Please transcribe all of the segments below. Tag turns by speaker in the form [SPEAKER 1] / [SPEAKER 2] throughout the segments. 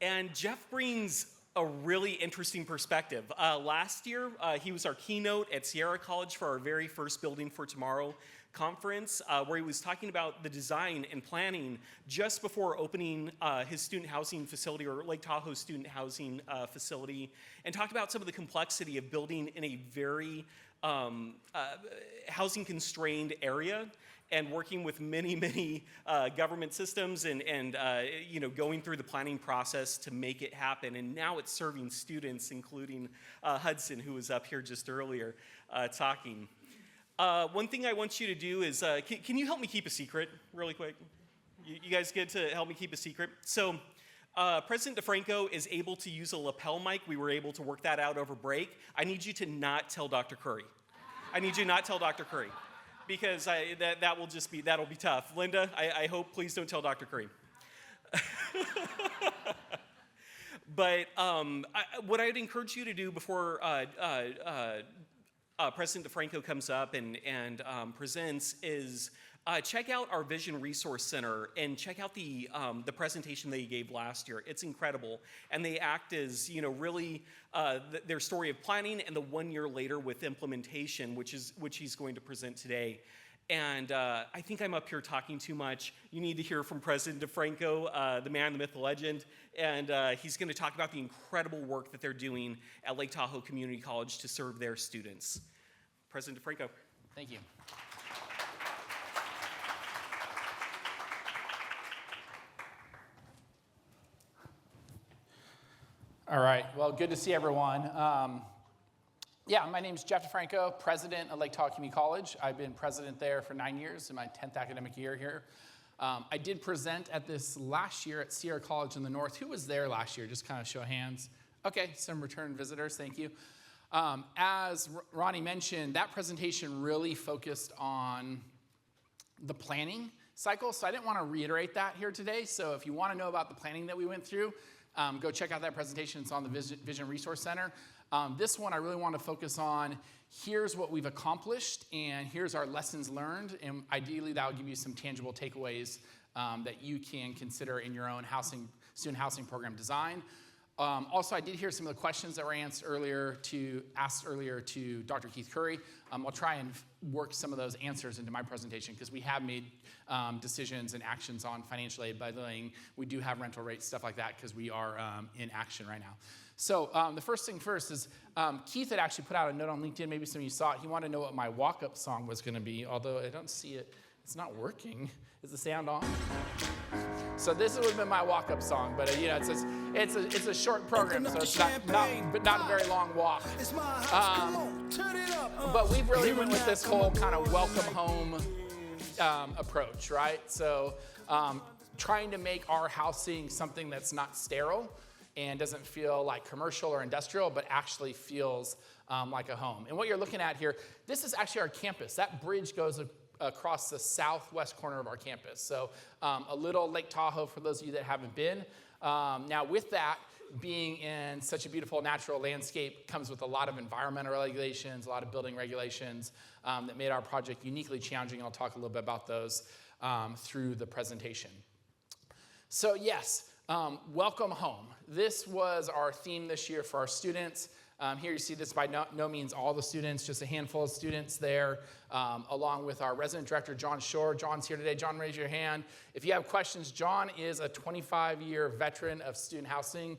[SPEAKER 1] And Jeff brings a really interesting perspective. Last year, he was our keynote at Sierra College for our very first Building for Tomorrow conference, where he was talking about the design and planning just before opening his student housing facility, or Lake Tahoe student housing facility, and talked about some of the complexity of building in a very housing-constrained area, and working with many government systems and going through the planning process to make it happen. And now it's serving students, including Hudson, who was up here just earlier talking. One thing I want you to do is, can you help me keep a secret really quick? You guys get to help me keep a secret? So President DeFranco is able to use a lapel mic. We were able to work that out over break. I need you to not tell Dr. Curry. I need you to not tell Dr. Curry. Because that'll be tough. Linda, I hope, please don't tell Dr. Curry. But what I'd encourage you to do before President DeFranco comes up and presents is check out our Vision Resource Center and check out the presentation that he gave last year. It's incredible, and they act as really their story of planning and the 1 year later with implementation, which he's going to present today. And I think I'm up here talking too much. You need to hear from President DeFranco, the man, the myth, the legend, and he's going to talk about the incredible work that they're doing at Lake Tahoe Community College to serve their students. President DeFranco.
[SPEAKER 2] Thank you. All right, well, good to see everyone. My name's Jeff DeFranco, president of Lake Tahoe Community College. I've been president there for 9 years, in my 10th academic year here. I did present at this last year at Sierra College in the North. Who was there last year? Just kind of show of hands. Okay, some return visitors, thank you. As Ronnie mentioned, that presentation really focused on the planning cycle, so I didn't want to reiterate that here today. So if you want to know about the planning that we went through, go check out that presentation. It's on the Vision Resource Center. This one I really want to focus on, here's what we've accomplished, and here's our lessons learned, and ideally that will give you some tangible takeaways that you can consider in your own student housing program design. Also, I did hear some of the questions that were asked earlier to Dr. Keith Curry. I'll try and work some of those answers into my presentation because we have made decisions and actions on financial aid budgeting. We do have rental rates, stuff like that, because we are in action right now. So the first thing first is Keith had actually put out a note on LinkedIn. Maybe some of you saw it. He wanted to know what my walk-up song was going to be, although I don't see it. It's not working. Is the sound on? So this would have been my walk-up song, but it's a short program, so it's not a very long walk. But we've really went with this whole kind of welcome home approach, right? So trying to make our housing something that's not sterile and doesn't feel like commercial or industrial, but actually feels like a home. And what you're looking at here, this is actually our campus. That bridge goes across the southwest corner of our campus. So a little Lake Tahoe for those of you that haven't been. Now with that, being in such a beautiful natural landscape comes with a lot of environmental regulations, a lot of building regulations that made our project uniquely challenging. I'll talk a little bit about those through the presentation. So yes, welcome home. This was our theme this year for our students. Here you see this by no means all the students, just a handful of students there, along with our resident director, John Shore. John's here today. John, raise your hand. If you have questions, John is a 25-year veteran of student housing.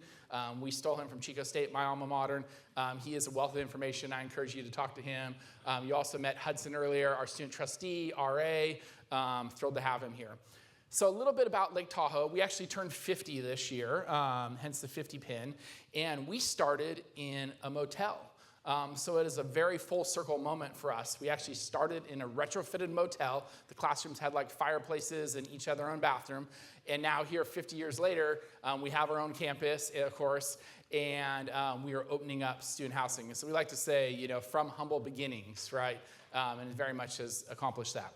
[SPEAKER 2] We stole him from Chico State, my alma mater. He is a wealth of information. I encourage you to talk to him. You also met Hudson earlier, our student trustee, RA. Thrilled to have him here. So a little bit about Lake Tahoe. We actually turned 50 this year, hence the 50 pin, and we started in a motel. So it is a very full circle moment for us. We actually started in a retrofitted motel. The classrooms had like fireplaces and each had their own bathroom. And now here 50 years later, we have our own campus, of course, and we are opening up student housing. And so we like to say, from humble beginnings, right? And it very much has accomplished that.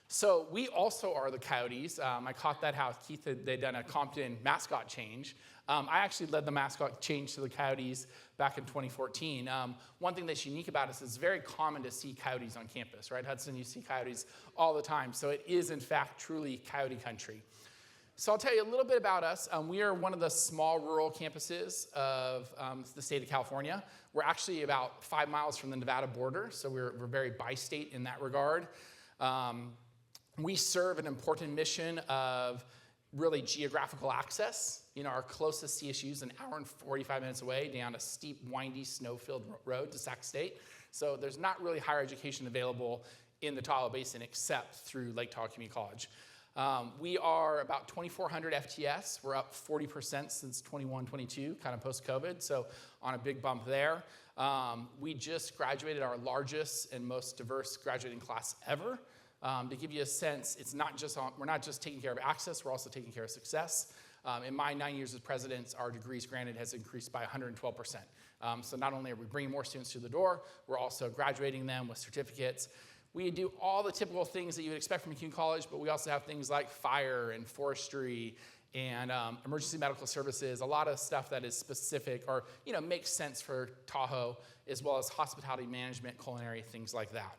[SPEAKER 2] So we also are the Coyotes. I caught that how Keith they'd done a Compton mascot change. I actually led the mascot change to the Coyotes back in 2014. One thing that's unique about us is it's very common to see coyotes on campus, right? Hudson, you see coyotes all the time. So it is, in fact, truly coyote country. So I'll tell you a little bit about us. We are one of the small rural campuses of the state of California. We're actually about 5 miles from the Nevada border, so we're very bi-state in that regard. We serve an important mission of really geographical access. You know, our closest CSU is an hour and 45 minutes away down a steep, windy, snow-filled road to Sac State. So there's not really higher education available in the Tahoe Basin except through Lake Tahoe Community College. We are about 2,400 FTS. We're up 40% since 21, 22, kind of post-COVID, so on a big bump there. We just graduated our largest and most diverse graduating class ever. To give you a sense, we're not just taking care of access, we're also taking care of success. In my 9 years as president, our degrees granted has increased by 112%. So not only are we bringing more students through the door, we're also graduating them with certificates. We do all the typical things that you would expect from a community college, but we also have things like fire and forestry and emergency medical services, a lot of stuff that is specific or makes sense for Tahoe, as well as hospitality management, culinary, things like that.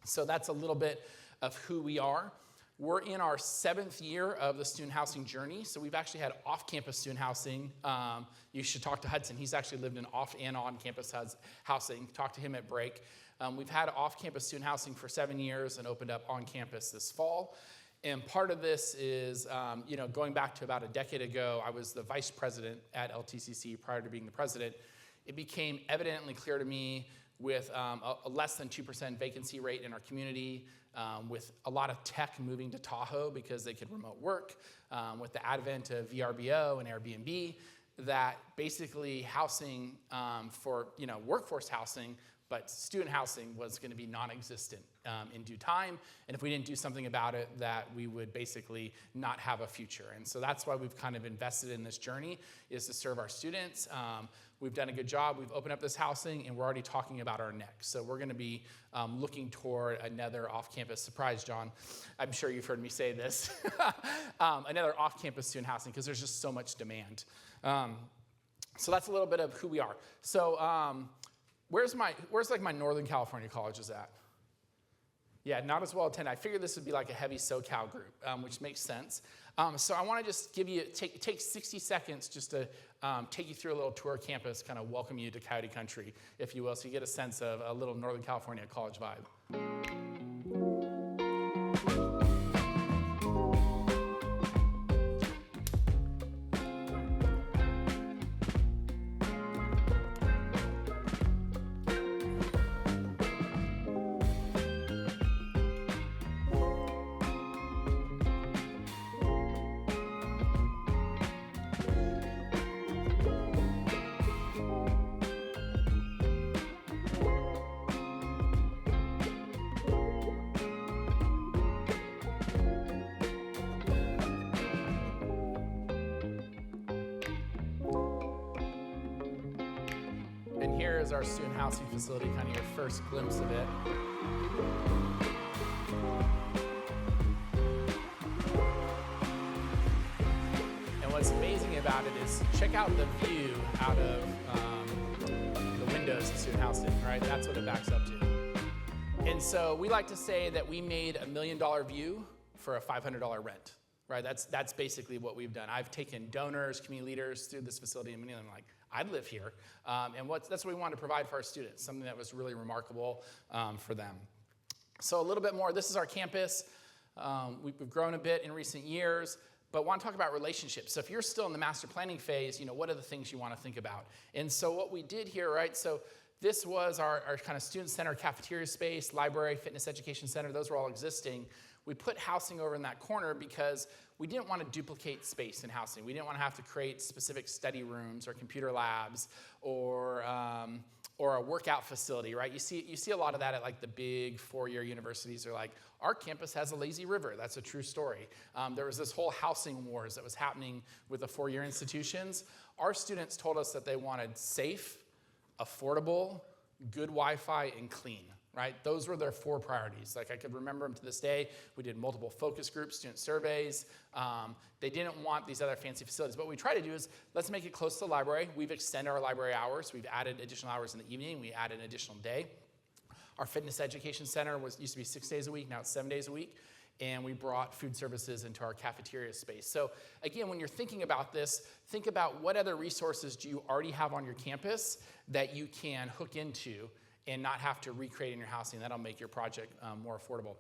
[SPEAKER 2] So that's a little bit of who we are. We're in our 7th year of the student housing journey, so we've actually had off-campus student housing. You should talk to Hudson. He's actually lived in off and on-campus housing. Talk to him at break. We've had off-campus student housing for 7 years and opened up on campus this fall. And part of this is, going back to about a decade ago, I was the vice president at LTCC prior to being the president. It became evidently clear to me with a less than 2% vacancy rate in our community, with a lot of tech moving to Tahoe because they could remote work, with the advent of VRBO and Airbnb, that basically housing for workforce housing, but student housing was going to be non-existent in due time. And if we didn't do something about it, that we would basically not have a future. And so that's why we've kind of invested in this journey, is to serve our students. We've done a good job. We've opened up this housing, and we're already talking about our next. So we're going to be looking toward another off-campus, surprise, John, I'm sure you've heard me say this, another off-campus student housing, because there's just so much demand. So that's a little bit of who we are. So where's my Northern California colleges at? Yeah, not as well attended. I figured this would be like a heavy SoCal group, which makes sense. So I want to just take 60 seconds just to take you through a little tour of campus, kind of welcome you to Coyote Country, if you will, so you get a sense of a little Northern California college vibe. And here is our student housing facility, kind of your first glimpse of it. And what's amazing about it is check out the view out of the windows of student housing, right? That's what it backs up to. And so we like to say that we made $1 million view for a $500 rent, right? That's basically what we've done. I've taken donors, community leaders through this facility, and many of them are like, I'd live here. And that's what we wanted to provide for our students, something that was really remarkable for them. So a little bit more, this is our campus. We've grown a bit in recent years, but want to talk about relationships. So if you're still in the master planning phase, what are the things you want to think about? And so what we did here, right, so this was our kind of student center cafeteria space, library, fitness education center, those were all existing. We put housing over in that corner because we didn't want to duplicate space in housing. We didn't want to have to create specific study rooms or computer labs or a workout facility, right? You see a lot of that at like the big four-year universities. They're like, our campus has a lazy river. That's a true story. There was this whole housing wars that was happening with the four-year institutions. Our students told us that they wanted safe, affordable, good Wi-Fi, and clean. Right? Those were their 4 priorities. Like I could remember them to this day. We did multiple focus groups, student surveys. They didn't want these other fancy facilities. What we try to do is let's make it close to the library. We've extended our library hours. We've added additional hours in the evening. We added an additional day. Our fitness education center used to be 6 days a week. Now it's 7 days a week. and we brought food services into our cafeteria space. So again, when you're thinking about this, think about what other resources do you already have on your campus that you can hook into and not have to recreate in your housing. That'll make your project more affordable.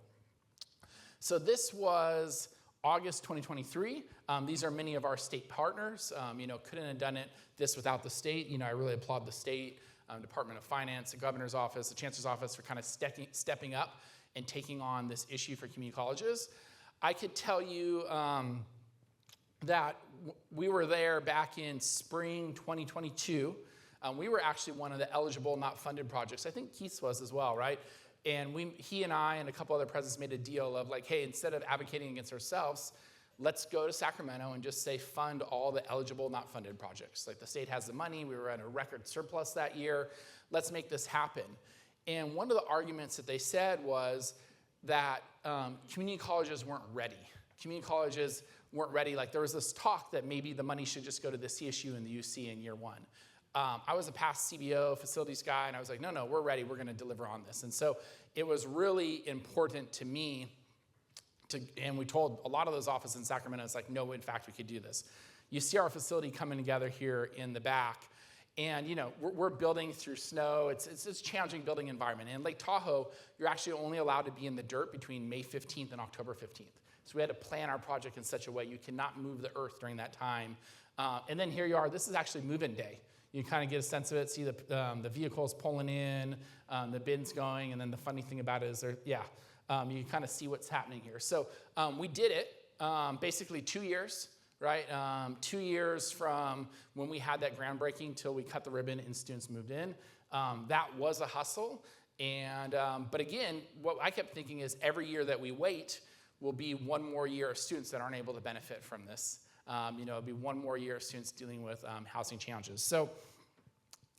[SPEAKER 2] So this was August 2023. These are many of our state partners. Couldn't have done this without the state. I really applaud the state, Department of Finance, the governor's office, the chancellor's office for kind of stepping up and taking on this issue for community colleges. I could tell you that we were there back in spring 2022. We were actually one of the eligible, not funded projects. I think Keith's was as well, right? And he and I and a couple other presidents made a deal of like, hey, instead of advocating against ourselves, let's go to Sacramento and just say fund all the eligible, not funded projects. Like the state has the money. We were at a record surplus that year. Let's make this happen. And one of the arguments that they said was that community colleges weren't ready. Community colleges weren't ready. Like there was this talk that maybe the money should just go to the CSU and the UC in year one. I was a past CBO facilities guy, and I was like, no, we're ready. We're going to deliver on this. And so it was really important to me and we told a lot of those offices in Sacramento, it's like, no, in fact, we could do this. You see our facility coming together here in the back, and we're building through snow. It's a challenging building environment. And in Lake Tahoe, you're actually only allowed to be in the dirt between May 15th and October 15th. So we had to plan our project in such a way you cannot move the earth during that time. And then here you are. This is actually move-in day. You kind of get a sense of it, see the vehicles pulling in, the bins going, and then the funny thing about it is you kind of see what's happening here. So we did it basically 2 years, right? 2 years from when we had that groundbreaking till we cut the ribbon and students moved in. That was a hustle. And but again, what I kept thinking is every year that we wait will be one more year of students that aren't able to benefit from this. It'll be one more year of students dealing with housing challenges. So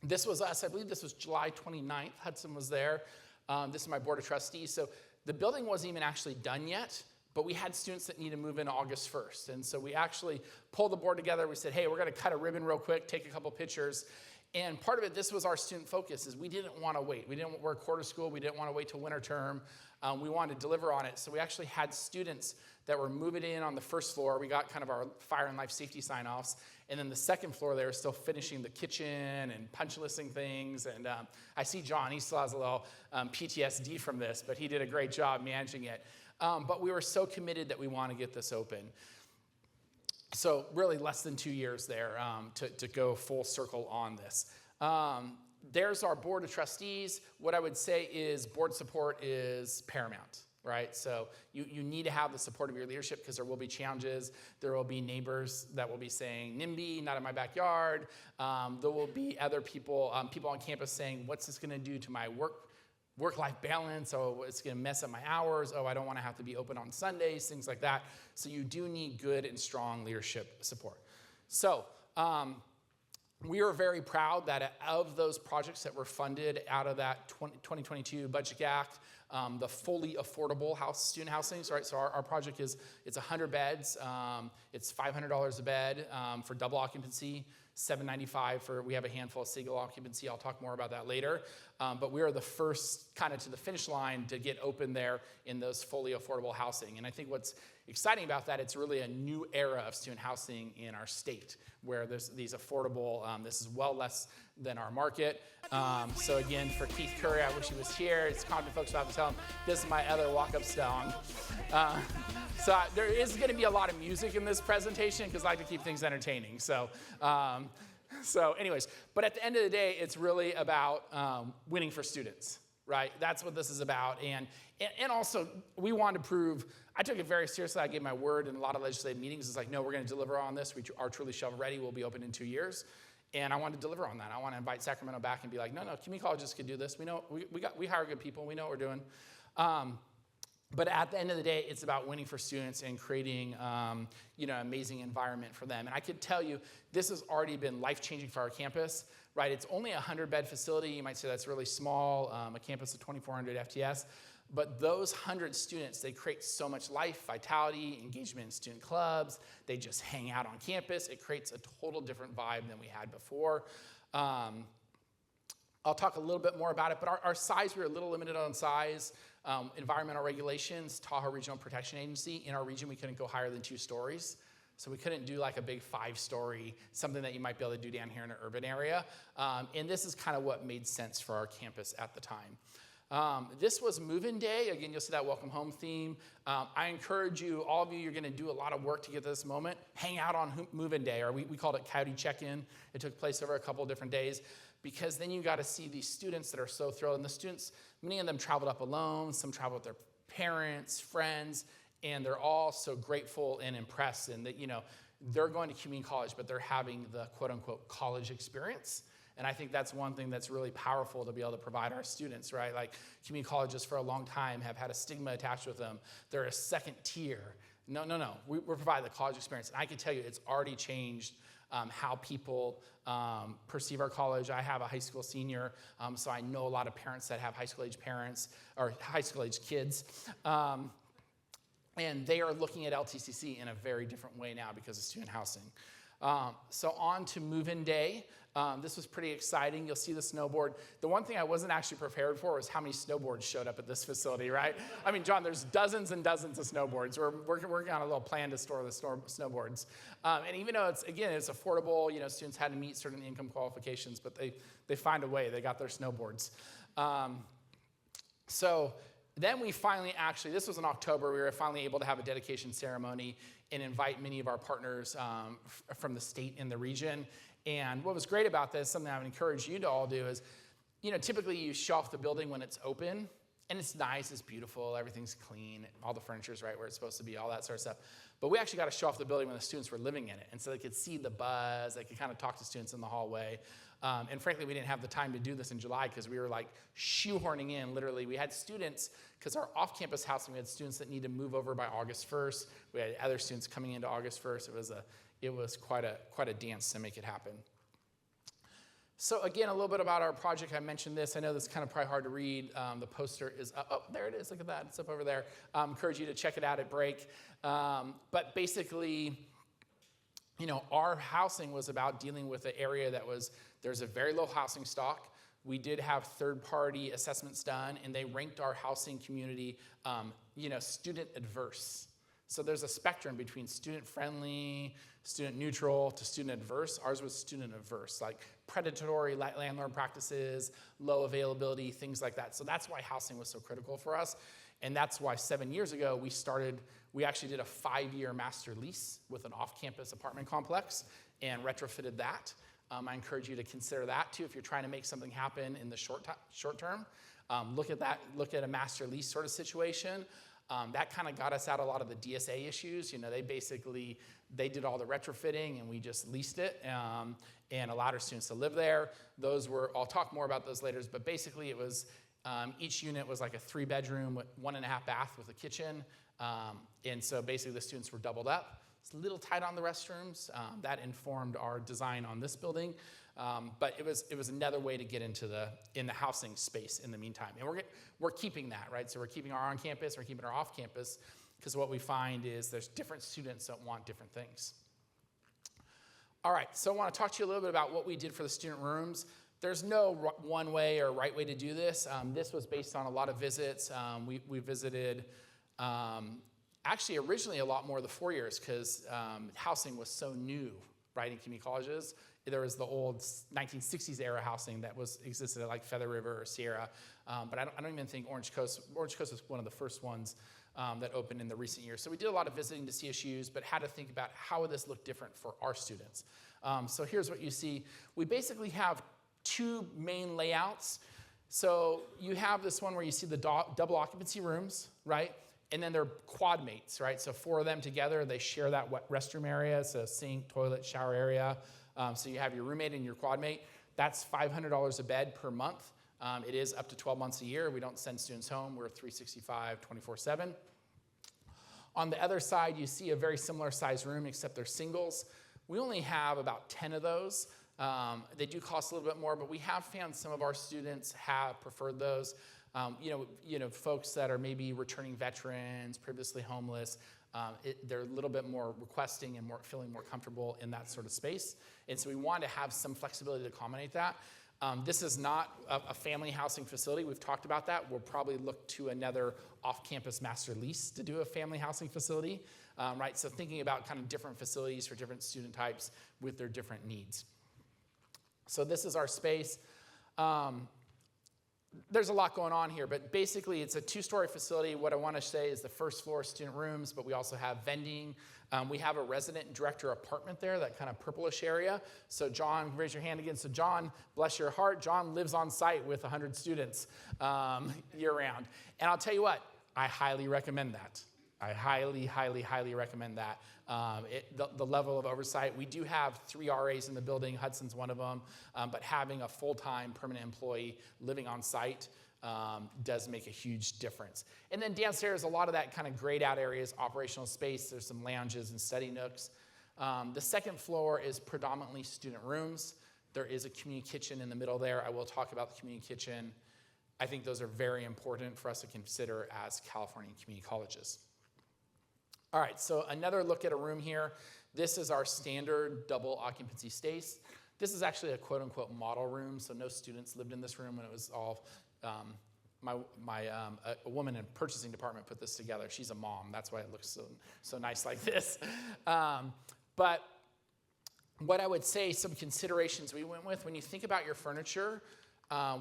[SPEAKER 2] this was us. I believe this was July 29th. Hudson was there. This is my board of trustees. So the building wasn't even actually done yet, but we had students that need to move in August 1st. And so we actually pulled the board together. We said, hey, we're going to cut a ribbon real quick, take a couple pictures. And part of it, this was our student focus, is we didn't want to wait. We're quarter school. We didn't want to wait till winter term. We wanted to deliver on it. So we actually had students that were moving in on the first floor. We got kind of our fire and life safety sign-offs. And then the second floor, they were still finishing the kitchen and punch listing things. And I see John, he still has a little PTSD from this, but he did a great job managing it. But we were so committed that we want to get this open. So really less than 2 years there to go full circle on this. There's our board of trustees. What I would say is board support is paramount, right? So you need to have the support of your leadership because there will be challenges. There will be neighbors that will be saying, NIMBY, not in my backyard. There will be other people on campus saying, what's this gonna do to my work-life balance? Oh, it's gonna mess up my hours. Oh, I don't wanna have to be open on Sundays, things like that. So you do need good and strong leadership support. So we are very proud that of those projects that were funded out of that 2022 Budget Act, the fully affordable student housing, right? So our project it's 100 beds. It's $500 a bed for double occupancy, $795 we have a handful of single occupancy. I'll talk more about that later. But we are the first kind of to the finish line to get open there in those fully affordable housing. And I think what's exciting about that, it's really a new era of student housing in our state where there's these affordable, this is well less than our market. So again, for Keith Curry, I wish he was here. It's Compton folks, I have to tell him, this is my other walk-up song. So there is gonna be a lot of music in this presentation because I like to keep things entertaining. So anyways, but at the end of the day, it's really about winning for students, right? That's what this is about. And also, we want to prove, I took it very seriously. I gave my word in a lot of legislative meetings. It's like, no, we're going to deliver on this. We are truly shovel ready. We'll be open in 2 years. And I want to deliver on that. I want to invite Sacramento back and be like, no, community colleges can do this. We know, we hire good people. We know what we're doing. But at the end of the day, it's about winning for students and creating, amazing environment for them. And I could tell you, this has already been life-changing for our campus, right? It's only a 100-bed facility. You might say that's really small, a campus of 2,400 FTS. But those 100 students, they create so much life, vitality, engagement in student clubs. They just hang out on campus. It creates a total different vibe than we had before. I'll talk a little bit more about it, but our size, we were a little limited on size. Environmental regulations, Tahoe Regional Protection Agency. In our region, we couldn't go higher than 2 stories. So we couldn't do like a big 5-story, something that you might be able to do down here in an urban area. And this is kind of what made sense for our campus at the time. This was move-in day. Again, you'll see that welcome home theme. I encourage you, all of you, you're going to do a lot of work to get to this moment. Hang out on move-in day, or we called it Coyote Check-In. It took place over a couple of different days, because then you got to see these students that are so thrilled. And the students, many of them traveled up alone, some traveled with their parents, friends, and they're all so grateful and impressed, and that, they're going to community college, but they're having the quote-unquote college experience. And I think that's one thing that's really powerful to be able to provide our students, right? Like, community colleges for a long time have had a stigma attached with them. They're a second tier. No. We provide the college experience. And I can tell you, it's already changed how people perceive our college. I have a high school senior, so I know a lot of parents that have high school age parents, or high school age kids. And they are looking at LTCC in a very different way now because of student housing. So on to move-in day. This was pretty exciting. You'll see the snowboard. The one thing I wasn't actually prepared for was how many snowboards showed up at this facility, right? I mean, John, there's dozens and dozens of snowboards. We're working on a little plan to store the snowboards. And even though it's affordable, students had to meet certain income qualifications, but they find a way. They got their snowboards. So then we finally this was in October, we were finally able to have a dedication ceremony and invite many of our partners from the state and the region. And what was great about this, something I would encourage you to all do is, typically you show off the building when it's open, and it's nice, it's beautiful, everything's clean, all the furniture's right where it's supposed to be, all that sort of stuff. But we actually got to show off the building when the students were living in it, and so they could see the buzz, they could kind of talk to students in the hallway. And frankly, we didn't have the time to do this in July because we were like shoehorning in, literally. We had students, because our off-campus housing, we had students that needed to move over by August 1st. We had other students coming into August 1st. It was quite a dance to make it happen. So again, a little bit about our project. I mentioned this. I know this is kind of probably hard to read. The poster is up. Oh, there it is. Look at that. It's up over there. I encourage you to check it out at break. But basically, our housing was about dealing with an area there's a very low housing stock. We did have third-party assessments done, and they ranked our housing community, student adverse. So there's a spectrum between student-friendly, student-neutral, to student-adverse. Ours was student-averse, like predatory landlord practices, low availability, things like that. So that's why housing was so critical for us. And that's why 7 years ago, we actually did a 5-year master lease with an off-campus apartment complex and retrofitted that. I encourage you to consider that too if you're trying to make something happen in the short term. Look at that. Look at a master lease sort of situation. That kind of got us out a lot of the DSA issues. They did all the retrofitting and we just leased it and allowed our students to live there. I'll talk more about those later, but basically it was, each unit was like a 3-bedroom, 1.5 bath with a kitchen. And so basically the students were doubled up. It's a little tight on the restrooms. That informed our design on this building. But it was another way to get into the housing space in the meantime. And we're keeping that, right? So we're keeping our on-campus, we're keeping our off-campus, because what we find is there's different students that want different things. All right, so I want to talk to you a little bit about what we did for the student rooms. There's no one way or right way to do this. This was based on a lot of visits. We visited actually originally a lot more of the 4 years because housing was so new, right, in community colleges. There was the old 1960s era housing that existed at like Feather River or Sierra, but I don't even think Orange Coast was one of the first ones that opened in the recent years. So we did a lot of visiting to see issues, but had to think about how would this look different for our students. So here's what you see. We basically have 2 main layouts. So you have this one where you see the double occupancy rooms, right? And then they're quad mates, right? So 4 of them together, they share that wet restroom area, so sink, toilet, shower area. So you have your roommate and your quad mate. That's $500 a bed per month. It is up to 12 months a year. We don't send students home. We're 365, 24/7. On the other side, you see a very similar size room, except they're singles. We only have about 10 of those. They do cost a little bit more, but we have found some of our students have preferred those. Folks that are maybe returning veterans, previously homeless, they're a little bit more requesting and feeling more comfortable in that sort of space. And so we wanted to have some flexibility to accommodate that. This is not a family housing facility. We've talked about that. We'll probably look to another off-campus master lease to do a family housing facility, right? So thinking about kind of different facilities for different student types with their different needs. So this is our space. There's a lot going on here, but basically it's a 2-story facility. What I want to say is the first floor student rooms, but we also have vending. We have a resident director apartment there, that kind of purplish area. So John, raise your hand again. So John, bless your heart, John lives on site with 100 students year round. And I'll tell you what, I highly recommend that. I highly, highly, highly recommend that. The level of oversight, we do have 3 RAs in the building, Hudson's one of them, but having a full-time permanent employee living on site does make a huge difference. And then downstairs, a lot of that kind of grayed out areas, operational space, there's some lounges and study nooks. The second floor is predominantly student rooms. There is a community kitchen in the middle there. I will talk about the community kitchen. I think those are very important for us to consider as California community colleges. All right, so another look at a room here. This is our standard double occupancy space. This is actually a quote-unquote model room, so no students lived in this room when it was all, a woman in purchasing department put this together. She's a mom, that's why it looks so nice like this. But what I would say, some considerations we went with, when you think about your furniture,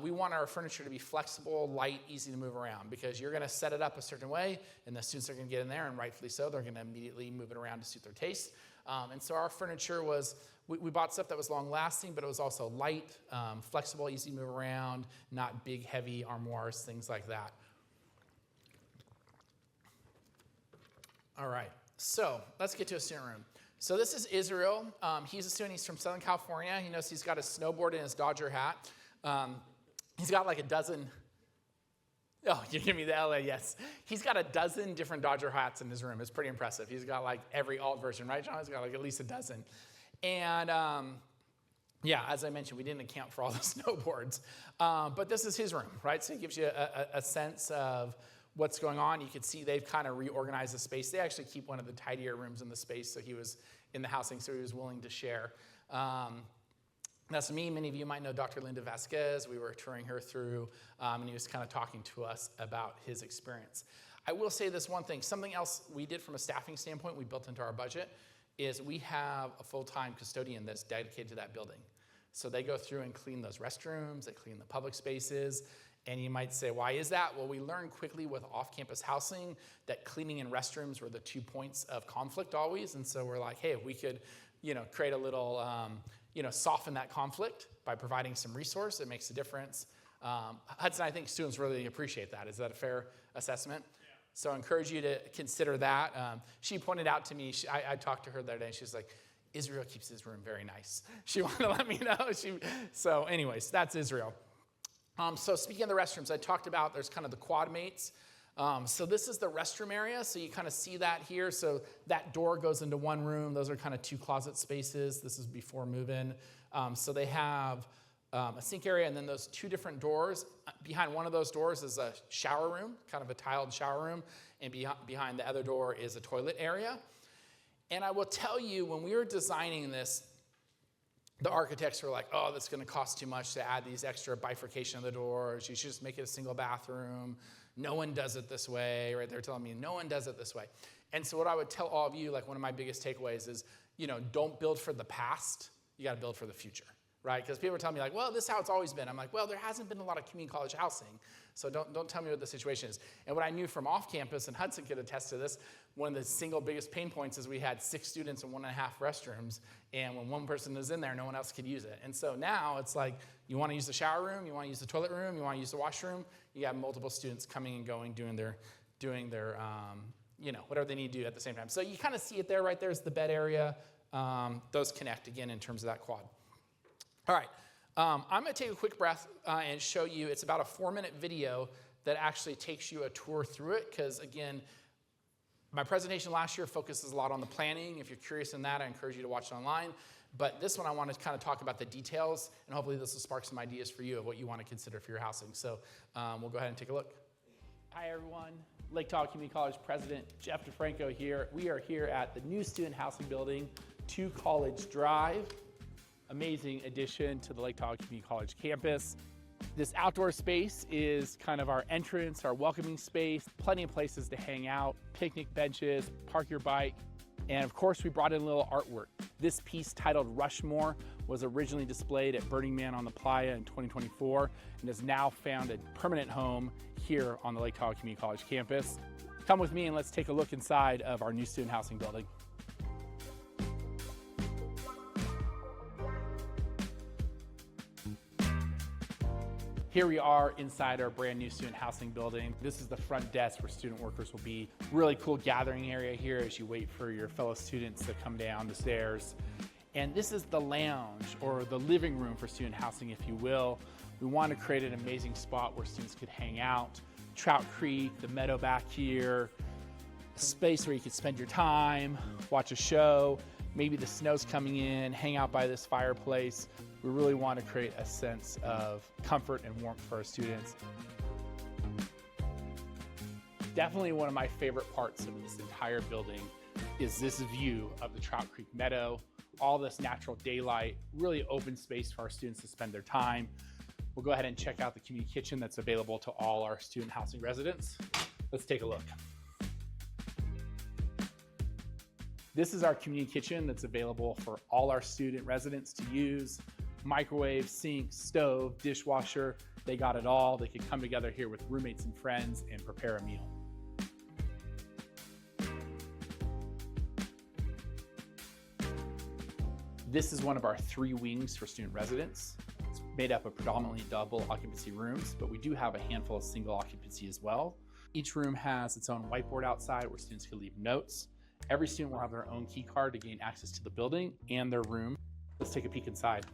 [SPEAKER 2] we want our furniture to be flexible, light, easy to move around, because you're going to set it up a certain way, and the students are going to get in there, and rightfully so, they're going to immediately move it around to suit their taste. And so our furniture was, we bought stuff that was long-lasting, but it was also light, flexible, easy to move around, not big, heavy armoires, things like that. All right, so let's get to a student room. So this is Israel. He's a student. He's from Southern California. He knows he's got his snowboard and his Dodger hat. He's got like a dozen, oh, you give me the LA, yes. He's got a dozen different Dodger hats in his room. It's pretty impressive. He's got like every alt version, right, John? He's got like at least a dozen. And yeah, as I mentioned, we didn't account for all the snowboards. But this is his room, right? So it gives you a sense of what's going on. You can see they've kind of reorganized the space. They actually keep one of the tidier rooms in the space, so he was in the housing, so he was willing to share. That's me. Many of you might know Dr. Linda Vasquez. We were touring her through, and he was kind of talking to us about his experience. I will say this one thing. Something else we did from a staffing standpoint, we built into our budget, is we have a full-time custodian that's dedicated to that building. So they go through and clean those restrooms, they clean the public spaces, and you might say, why is that? Well, we learned quickly with off-campus housing that cleaning and restrooms were the 2 points of conflict always, and so we're like, hey, if we could, create a little, soften that conflict by providing some resource, it makes a difference. Hudson, I think students really appreciate that. Is that a fair assessment? Yeah. So I encourage you to consider that. She pointed out to me, I talked to her the other day, and she's like, Israel keeps his room very nice. She wanted to let me know. So anyways, that's Israel. So speaking of the restrooms, I talked about there's kind of the quad mates. So this is the restroom area, so you kind of see that here. So that door goes into one room. Those are kind of 2 closet spaces. This is before move-in. So they have a sink area, and then those 2 different doors. Behind one of those doors is a shower room, kind of a tiled shower room, and behind the other door is a toilet area. And I will tell you, when we were designing this, the architects were like, oh, that's going to cost too much to add these extra bifurcation of the doors. You should just make it a single bathroom. No one does it this way, right? They're telling me no one does it this way. And so what I would tell all of you, like one of my biggest takeaways is, don't build for the past. You got to build for the future, right? Because people are telling me like, well, this is how it's always been. I'm like, well, there hasn't been a lot of community college housing. So don't tell me what the situation is. And what I knew from off campus, and Hudson could attest to this, one of the single biggest pain points is we had 6 students and 1.5 restrooms. And when one person is in there, no one else could use it. And so now it's like, you want to use the shower room, you want to use the toilet room, you want to use the washroom. You have multiple students coming and going, doing their whatever they need to do at the same time. So you kind of see it there, right? There's the bed area. Those connect again in terms of that quad. All right. I'm going to take a quick breath and show you, it's about a 4-minute video that actually takes you a tour through it, because again, my presentation last year focuses a lot on the planning. If you're curious in that, I encourage you to watch it online. But this one, I want to kind of talk about the details, and hopefully this will spark some ideas for you of what you want to consider for your housing. So we'll go ahead and take a look. Hi, everyone. Lake Tahoe Community College President Jeff DeFranco here. We are here at the new student housing building, 2 College Drive. amazing addition to the Lake Tahoe Community College campus. This outdoor space is kind of our entrance, our welcoming space, plenty of places to hang out, picnic benches, park your bike, and of course we brought in a little artwork. This piece titled Rushmore was originally displayed at Burning Man on the Playa in 2024 and has now found a permanent home here on the Lake Tahoe Community College campus. Come with me and let's take a look inside of our new student housing building. Here we are inside our brand new student housing building. This is the front desk where student workers will be. Really cool gathering area here as you wait for your fellow students to come down the stairs. And this is the lounge or the living room for student housing, if you will. We want to create an amazing spot where students could hang out. Trout Creek, the meadow back here, a space where you could spend your time, watch a show, maybe the snow's coming in, hang out by this fireplace. We really want to create a sense of comfort and warmth for our students. Definitely one of my favorite parts of this entire building is this view of the Trout Creek Meadow, all this natural daylight, really open space for our students to spend their time. We'll go ahead and check out the community kitchen that's available to all our student housing residents. Let's take a look. This is our community kitchen that's available for all our student residents to use. Microwave, sink, stove, dishwasher, they got it all. They can come together here with roommates and friends and prepare a meal. This is one of our 3 wings for student residents. It's made up of predominantly double occupancy rooms, but we do have a handful of single occupancy as well. Each room has its own whiteboard outside where students can leave notes. Every student will have their own key card to gain access to the building and their room. Let's take a peek inside.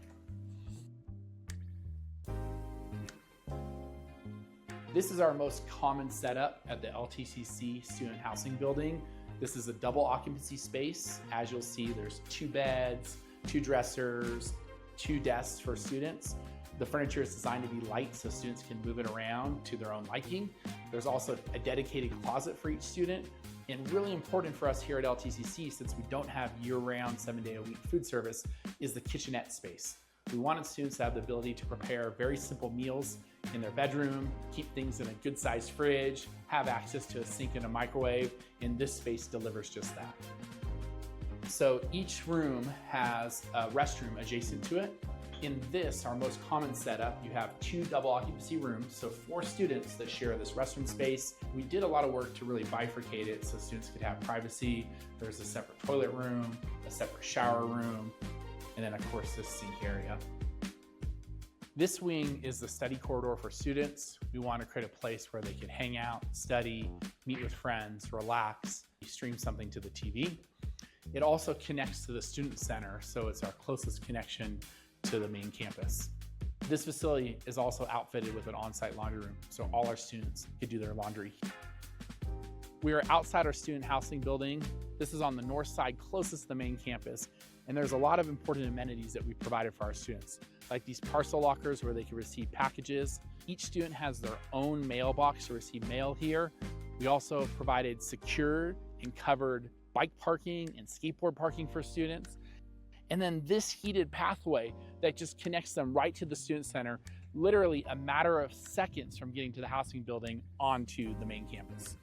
[SPEAKER 2] This is our most common setup at the LTCC student housing building. This is a double occupancy space. As you'll see, there's 2 beds, 2 dressers, 2 desks for students. The furniture is designed to be light so students can move it around to their own liking. There's also a dedicated closet for each student. And really important for us here at LTCC, since we don't have year-round, 7-day-a-week food service, is the kitchenette space. We wanted students to have the ability to prepare very simple meals in their bedroom, keep things in a good-sized fridge, have access to a sink and a microwave, and this space delivers just that. So each room has a restroom adjacent to it. In this, our most common setup, you have 2 double occupancy rooms, so 4 students that share this restroom space. We did a lot of work to really bifurcate it so students could have privacy. There's a separate toilet room, a separate shower room, and then of course this sink area. This wing is the study corridor for students. We want to create a place where they can hang out, study, meet with friends, relax, stream something to the TV. It also connects to the student center, so it's our closest connection to the main campus. This facility is also outfitted with an on-site laundry room, so all our students can do their laundry. We are outside our student housing building. This is on the north side, closest to the main campus, and there's a lot of important amenities that we provided for our students, like these parcel lockers where they can receive packages. Each student has their own mailbox to receive mail here. We also provided secured and covered bike parking and skateboard parking for students. And then this heated pathway that just connects them right to the student center, literally a matter of seconds from getting to the housing building onto the main campus.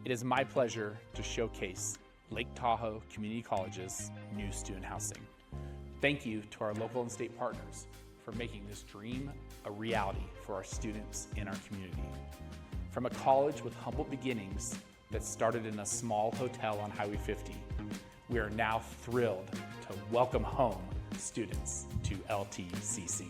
[SPEAKER 2] It is my pleasure to showcase Lake Tahoe Community College's new student housing. Thank you to our local and state partners for making this dream a reality for our students in our community. From a college with humble beginnings that started in a small hotel on Highway 50, we are now thrilled to welcome home students to LTCC.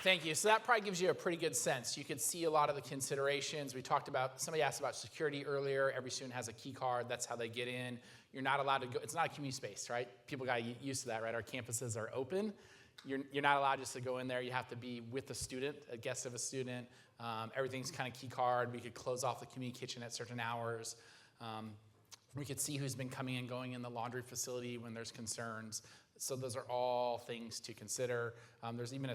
[SPEAKER 2] Thank you. So that probably gives you a pretty good sense. You could see a lot of the considerations. We talked about, somebody asked about security earlier. Every student has a key card. That's how they get in. You're not allowed to go, it's not a community space, right? People got used to that, right? Our campuses are open. You're not allowed just to go in there. You have to be with a student, a guest of a student. Everything's kind of key card. We could close off the community kitchen at certain hours. We could see who's been coming and going in the laundry facility when there's concerns. So those are all things to consider. There's even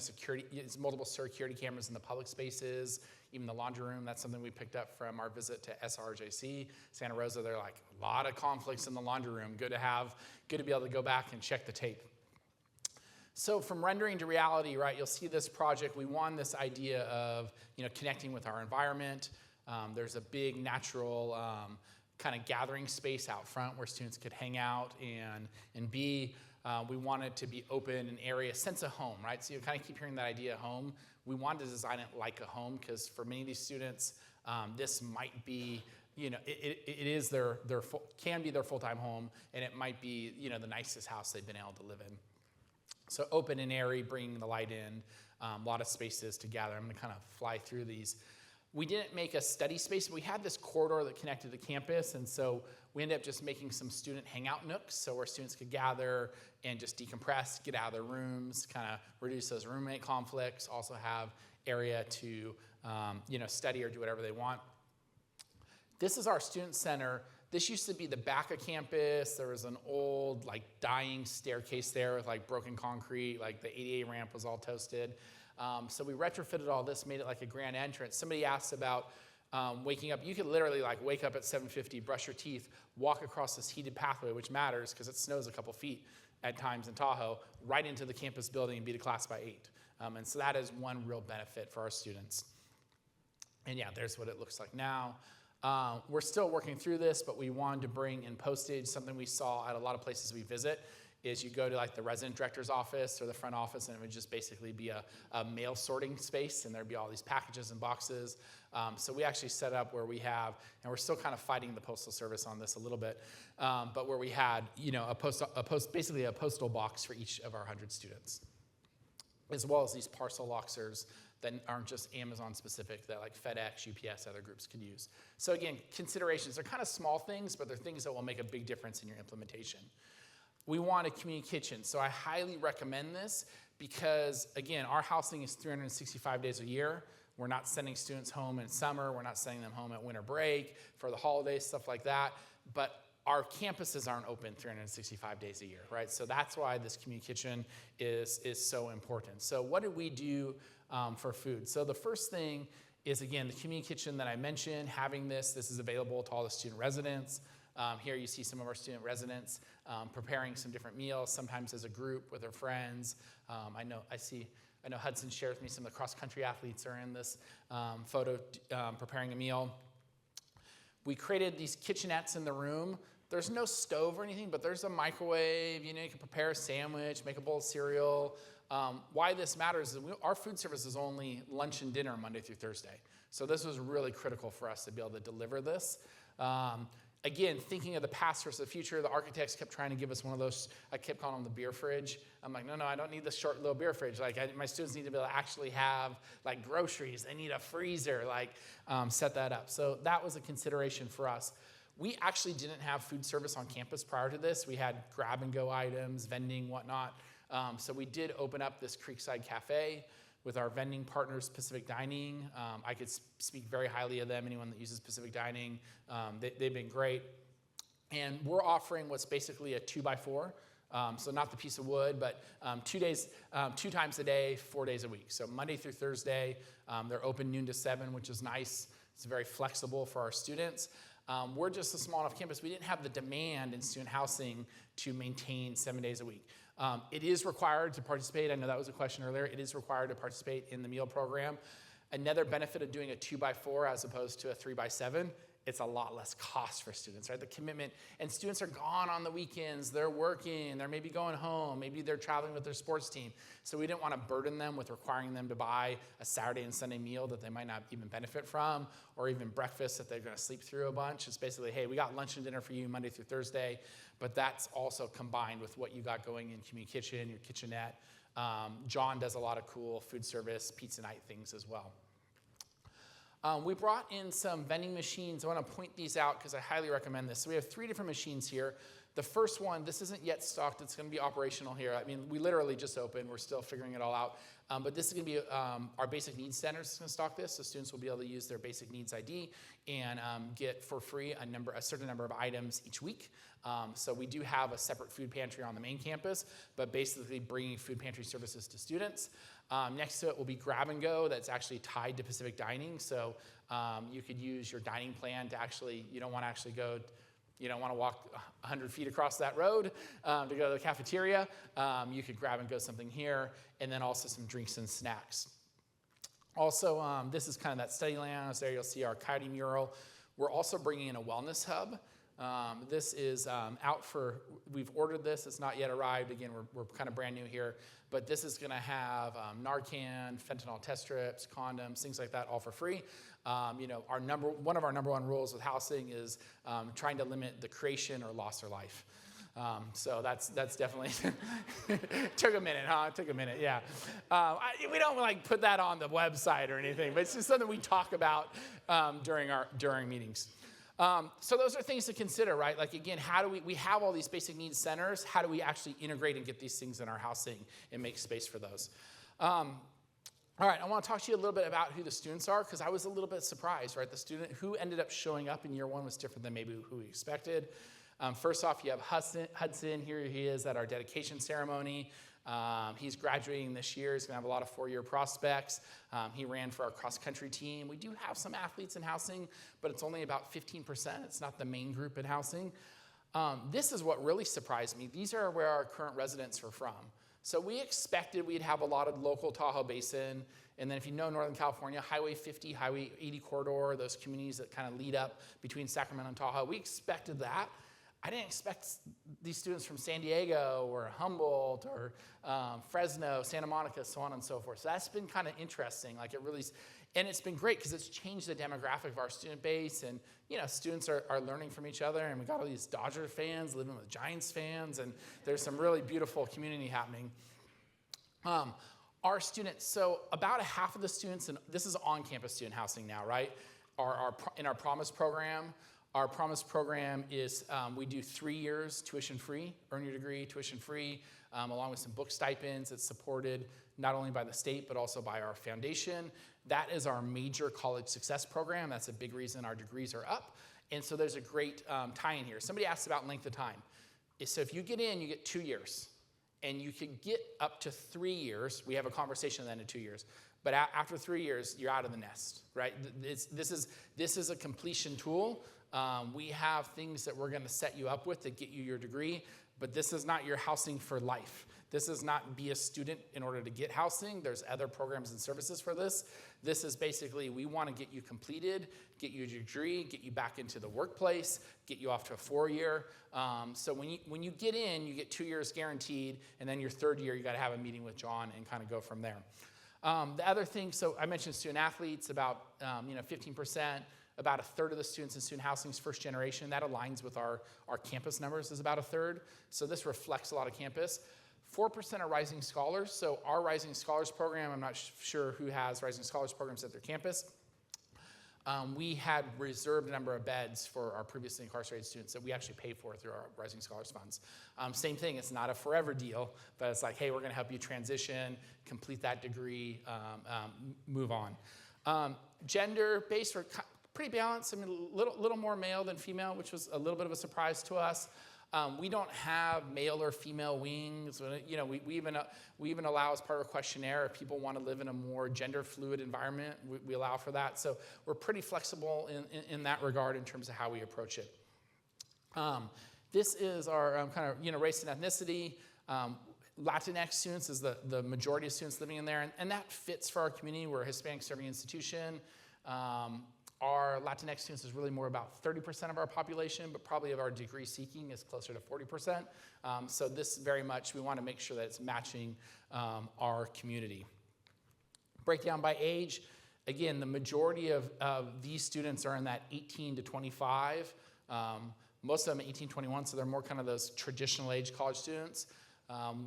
[SPEAKER 2] multiple security cameras in the public spaces. Even the laundry room, that's something we picked up from our visit to SRJC, Santa Rosa. They're like, a lot of conflicts in the laundry room. Good to be able to go back and check the tape. So from rendering to reality, right, you'll see this project. We won this idea of, connecting with our environment. There's a big natural kind of gathering space out front where students could hang out and be. We wanted to be open, an area, sense of home, right? So you kind of keep hearing that idea of home. We wanted to design it like a home because for many of these students, this might be, can be their full-time home, and it might be, the nicest house they've been able to live in. So open and airy, bringing the light in, a lot of spaces to gather. I'm going to kind of fly through these. We didn't make a study space, but we had this corridor that connected to campus, and so we ended up just making some student hangout nooks, so where students could gather and just decompress, get out of their rooms, kind of reduce those roommate conflicts, also have area to study or do whatever they want. This is our student center. This used to be the back of campus. There was an old, dying staircase there with, broken concrete. The ADA ramp was all toasted. So we retrofitted all this, made it like a grand entrance. Somebody asked about waking up. You could literally, wake up at 7:50, brush your teeth, walk across this heated pathway, which matters because it snows a couple feet at times in Tahoe, right into the campus building and be to class by 8. And so that is one real benefit for our students. And yeah, there's what it looks like now. We're still working through this, but we wanted to bring in postage. Something we saw at a lot of places we visit is you go to the resident director's office or the front office, and it would just basically be a mail sorting space, and there'd be all these packages and boxes. So we actually set up where we have, and we're still kind of fighting the Postal Service on this a little bit, but where we had basically a postal box for each of our 100 students, as well as these parcel lockers that aren't just Amazon specific, that FedEx, UPS, other groups could use. So again, considerations, they're kind of small things, but they're things that will make a big difference in your implementation. We want a community kitchen, so I highly recommend this because, again, our housing is 365 days a year. We're not sending students home in summer. We're not sending them home at winter break, for the holidays, stuff like that. But our campuses aren't open 365 days a year, right? So that's why this community kitchen is so important. So what did we do for food? So the first thing is, again, the community kitchen that I mentioned, having this is available to all the student residents. Here you see some of our student residents preparing some different meals, sometimes as a group with their friends. I know Hudson shares with me some of the cross-country athletes are in this photo preparing a meal. We created these kitchenettes in the room. There's no stove or anything, but there's a microwave. You can prepare a sandwich, make a bowl of cereal. Why this matters is our food service is only lunch and dinner Monday through Thursday. So this was really critical for us to be able to deliver this. Again, thinking of the past versus the future, the architects kept trying to give us one of those, I kept calling them the beer fridge. I'm like, no, I don't need this short little beer fridge. My students need to be able to actually have groceries. They need a freezer, set that up. So that was a consideration for us. We actually didn't have food service on campus prior to this. We had grab and go items, vending, whatnot. So we did open up this Creekside Cafe with our vending partners, Pacific Dining. I could speak very highly of them, anyone that uses Pacific Dining. They've been great. And we're offering what's basically a 2x4. So not the piece of wood, but 2 times a day, 4 days a week. So Monday through Thursday, they're open noon to 7, which is nice. It's very flexible for our students. We're just a small enough campus. We didn't have the demand in student housing to maintain 7 days a week. It is required to participate. I know that was a question earlier. It is required to participate in the meal program. Another benefit of doing a 2x4 as opposed to a 3x7, it's a lot less cost for students, right? The commitment, and students are gone on the weekends. They're working. They're maybe going home. Maybe they're traveling with their sports team. So we didn't want to burden them with requiring them to buy a Saturday and Sunday meal that they might not even benefit from, or even breakfast that they're going to sleep through a bunch. It's basically, hey, we got lunch and dinner for you Monday through Thursday, but that's also combined with what you got going in community kitchen, your kitchenette. John does a lot of cool food service, pizza night things as well. We brought in some vending machines. I want to point these out because I highly recommend this. So we have 3 different machines here. The first one, this isn't yet stocked. It's going to be operational here. I mean, we literally just opened. We're still figuring it all out. But this is going to be our basic needs center is going to stock this. So students will be able to use their basic needs ID and get for free a certain number of items each week. So we do have a separate food pantry on the main campus, but basically bringing food pantry services to students. Next to it will be Grab and Go that's actually tied to Pacific Dining. So you could use your dining plan to you don't want to walk 100 feet across that road to go to the cafeteria. You could grab and go something here, and then also some drinks and snacks. Also, this is kind of that study lounge. There you'll see our Coyote mural. We're also bringing in a wellness hub. This is we've ordered this. It's not yet arrived. Again, we're kind of brand new here. But this is going to have Narcan, fentanyl test strips, condoms, things like that, all for free. One of our number one rules with housing is trying to limit the creation or loss of life. So that's definitely took a minute, huh? It took a minute, yeah. We don't put that on the website or anything, but it's just something we talk about during meetings. So those are things to consider, right? Again, how do we have all these basic needs centers? How do we actually integrate and get these things in our housing and make space for those? All right, I want to talk to you a little bit about who the students are, because I was a little bit surprised, right? The student who ended up showing up in year one was different than maybe who we expected. First off, you have Hudson. Here he is at our dedication ceremony. He's graduating this year. He's going to have a lot of four-year prospects. He ran for our cross-country team. We do have some athletes in housing, but it's only about 15%. It's not the main group in housing. This is what really surprised me. These are where our current residents are from. So we expected we'd have a lot of local Tahoe Basin, and then if you know Northern California, Highway 50, Highway 80 corridor, those communities that kind of lead up between Sacramento and Tahoe, we expected that. I didn't expect these students from San Diego or Humboldt or Fresno, Santa Monica, so on and so forth. So that's been kind of interesting. And it's been great because it's changed the demographic of our student base, and students are learning from each other, and we got all these Dodger fans living with Giants fans, and there's some really beautiful community happening. Our students, so about a half of the students, and this is on-campus student housing now, right, are in our Promise program. Our Promise program is we do 3 years tuition-free, earn your degree tuition-free, along with some book stipends. It's supported not only by the state, but also by our foundation. That is our major college success program. That's a big reason our degrees are up. And so there's a great tie-in here. Somebody asked about length of time. So if you get in, you get 2 years. And you can get up to 3 years. We have a conversation then in 2 years. But after 3 years, you're out of the nest, right? This is a completion tool. We have things that we're going to set you up with that get you your degree, but this is not your housing for life. This is not be a student in order to get housing. There's other programs and services for this. This is basically we want to get you completed, get you your degree, get you back into the workplace, get you off to a 4-year. So when you get in, you get 2 years guaranteed, and then your third year, you got to have a meeting with John and kind of go from there. The other thing, so I mentioned student athletes, about 15%. About a third of the students in student housing is first generation. That aligns with our campus numbers is about a third. So this reflects a lot of campus. 4% are Rising Scholars. So our Rising Scholars program, I'm not sure who has Rising Scholars programs at their campus. We had reserved a number of beds for our previously incarcerated students that we actually pay for through our Rising Scholars funds. Same thing, it's not a forever deal, but it's like, hey, we're going to help you transition, complete that degree, move on. Gender-based, we're pretty balanced. I mean, a little more male than female, which was a little bit of a surprise to us. We don't have male or female wings. We even allow as part of a questionnaire if people want to live in a more gender fluid environment, we allow for that. So we're pretty flexible in that regard in terms of how we approach it. This is our kind of race and ethnicity. Latinx students is the majority of students living in there, and that fits for our community. We're a Hispanic serving institution. Our Latinx students is really more about 30% of our population, but probably of our degree seeking is closer to 40%. So this very much, we want to make sure that it's matching our community. Breakdown by age, again, the majority of these students are in that 18 to 25. Most of them 18, 21, so they're more kind of those traditional age college students.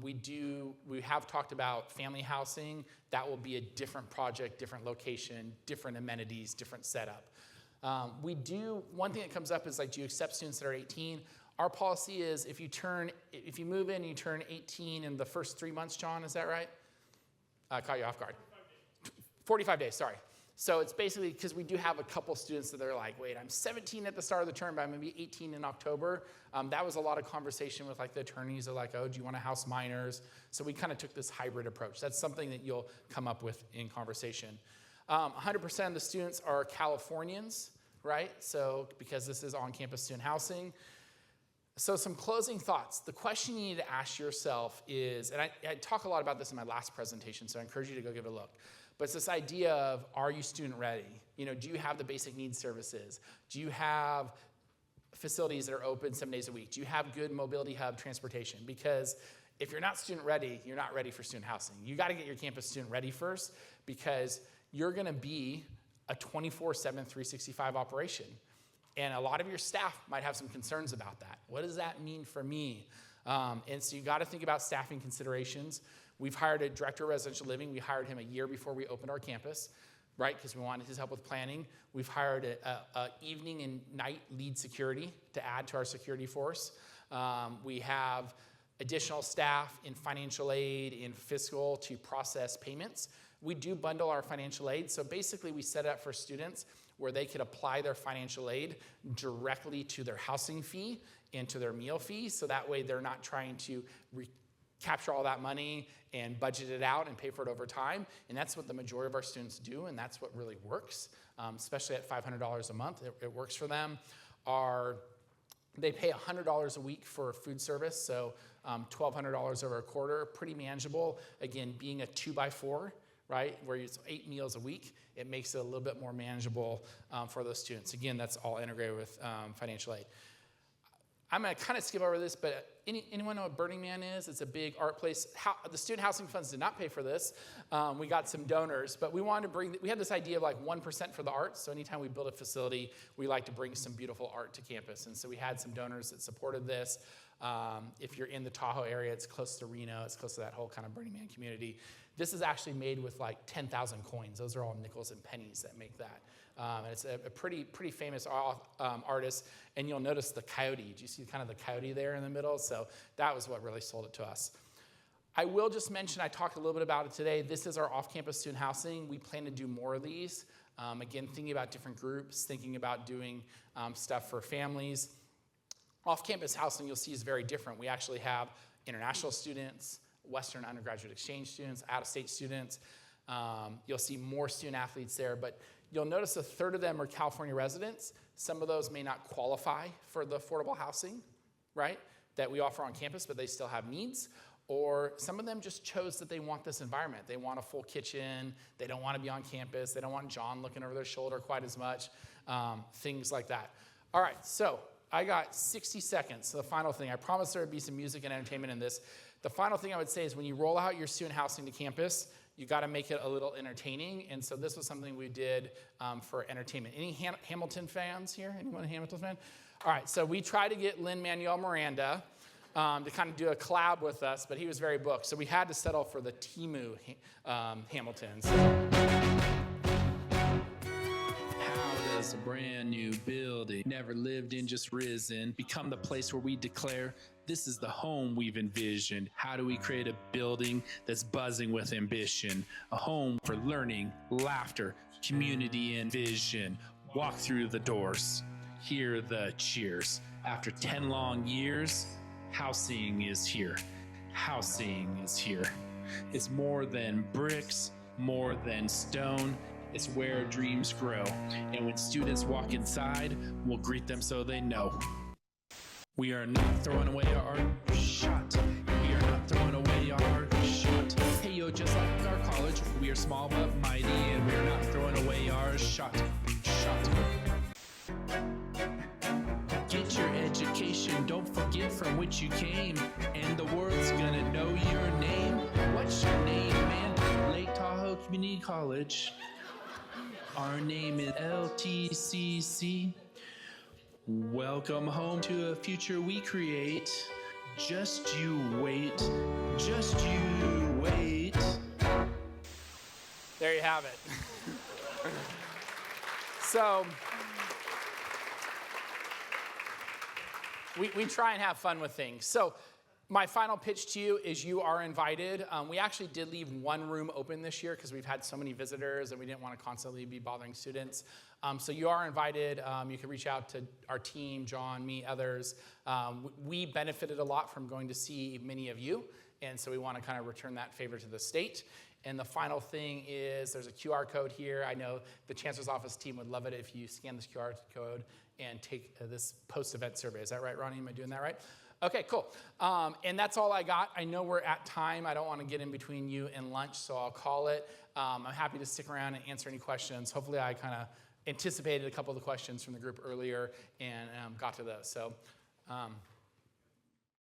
[SPEAKER 2] We have talked about family housing. That will be a different project, different location, different amenities, different setup. One thing that comes up is do you accept students that are 18? Our policy is if you move in and you turn 18 in the first 3 months, John, is that right? I caught you off guard. 45 days, sorry. So it's basically because we do have a couple students that are like, wait, I'm 17 at the start of the term, but I'm going to be 18 in October. That was a lot of conversation with like the attorneys are like, oh, do you want to house minors? So we kind of took this hybrid approach. That's something that you'll come up with in conversation. 100% of the students are Californians, right? So because this is on-campus student housing. So some closing thoughts. The question you need to ask yourself is, and I talk a lot about this in my last presentation, so I encourage you to go give it a look. But it's this idea of, are you student ready? Do you have the basic needs services? Do you have facilities that are open 7 days a week? Do you have good mobility hub transportation? Because if you're not student ready, you're not ready for student housing. You got to get your campus student ready first, because you're going to be a 24/7, 365 operation. And a lot of your staff might have some concerns about that. What does that mean for me? And so you got to think about staffing considerations. We've hired a director of residential living. We hired him a year before we opened our campus, right? Because we wanted his help with planning. We've hired a evening and night lead security to add to our security force. We have additional staff in financial aid, in fiscal to process payments. We do bundle our financial aid. So basically we set it up for students where they could apply their financial aid directly to their housing fee and to their meal fee. So that way they're not trying to capture all that money and budget it out and pay for it over time. And that's what the majority of our students do, and that's what really works, especially at $500 a month. It works for them. They pay $100 a week for food service, so $1,200 over a quarter, pretty manageable. Again, being a 2x4, right, where it's 8 meals a week, it makes it a little bit more manageable for those students. Again, that's all integrated with financial aid. I'm going to kind of skip over this, but anyone know what Burning Man is? It's a big art place. The student housing funds did not pay for this. We got some donors, but we wanted to we had this idea of like 1% for the arts. So anytime we build a facility, we like to bring some beautiful art to campus. And so we had some donors that supported this. If you're in the Tahoe area, it's close to Reno. It's close to that whole kind of Burning Man community. This is actually made with like 10,000 coins. Those are all nickels and pennies that make that. And it's a pretty famous artist. And you'll notice the coyote. Do you see kind of the coyote there in the middle? So that was what really sold it to us. I will just mention, I talked a little bit about it today. This is our off-campus student housing. We plan to do more of these. Again, thinking about different groups, thinking about doing stuff for families. Off-campus housing, you'll see, is very different. We actually have international students, Western undergraduate exchange students, out-of-state students. You'll see more student athletes there, but you'll notice a third of them are California residents. Some of those may not qualify for the affordable housing, right, that we offer on campus, but they still have needs. Or some of them just chose that they want this environment. They want a full kitchen. They don't want to be on campus. They don't want John looking over their shoulder quite as much, things like that. All right, so I got 60 seconds. So the final thing, I promised there would be some music and entertainment in this. The final thing I would say is when you roll out your student housing to campus, you got to make it a little entertaining. And so this was something we did for entertainment. Any Hamilton fans here? Anyone a Hamilton fan? All right, so we tried to get Lin-Manuel Miranda to kind of do a collab with us, but he was very booked. So we had to settle for the Timu Hamiltons.
[SPEAKER 3] How does a brand new building, never lived in, just risen, become the place where we declare this is the home we've envisioned? How do we create a building that's buzzing with ambition? A home for learning, laughter, community, and vision. Walk through the doors, hear the cheers. After 10 long years, housing is here. Housing is here. It's more than bricks, more than stone. It's where dreams grow. And when students walk inside, we'll greet them so they know. We are not throwing away our shot. We are not throwing away our shot. Hey yo, just like our college, we are small but mighty, and we are not throwing away our shot. Get your education, don't forget from which you came, and the world's gonna know your name. What's your name, man? Lake Tahoe Community College. Our name is LTCC. Welcome home to a future we create. Just you wait. Just you wait.
[SPEAKER 2] There you have it. So we try and have fun with things. So my final pitch to you is you are invited. We actually did leave one room open this year because we've had so many visitors and we didn't want to constantly be bothering students. So you are invited. You can reach out to our team, John, me, others. We benefited a lot from going to see many of you, and so we want to kind of return that favor to the state. And the final thing is there's a QR code here. I know the Chancellor's Office team would love it if you scan this QR code and take this post-event survey. Is that right, Ronnie? Am I doing that right? Okay, cool. And that's all I got. I know we're at time. I don't want to get in between you and lunch, so I'll call it. I'm happy to stick around and answer any questions. Hopefully I kind of anticipated a couple of the questions from the group earlier and got to those. So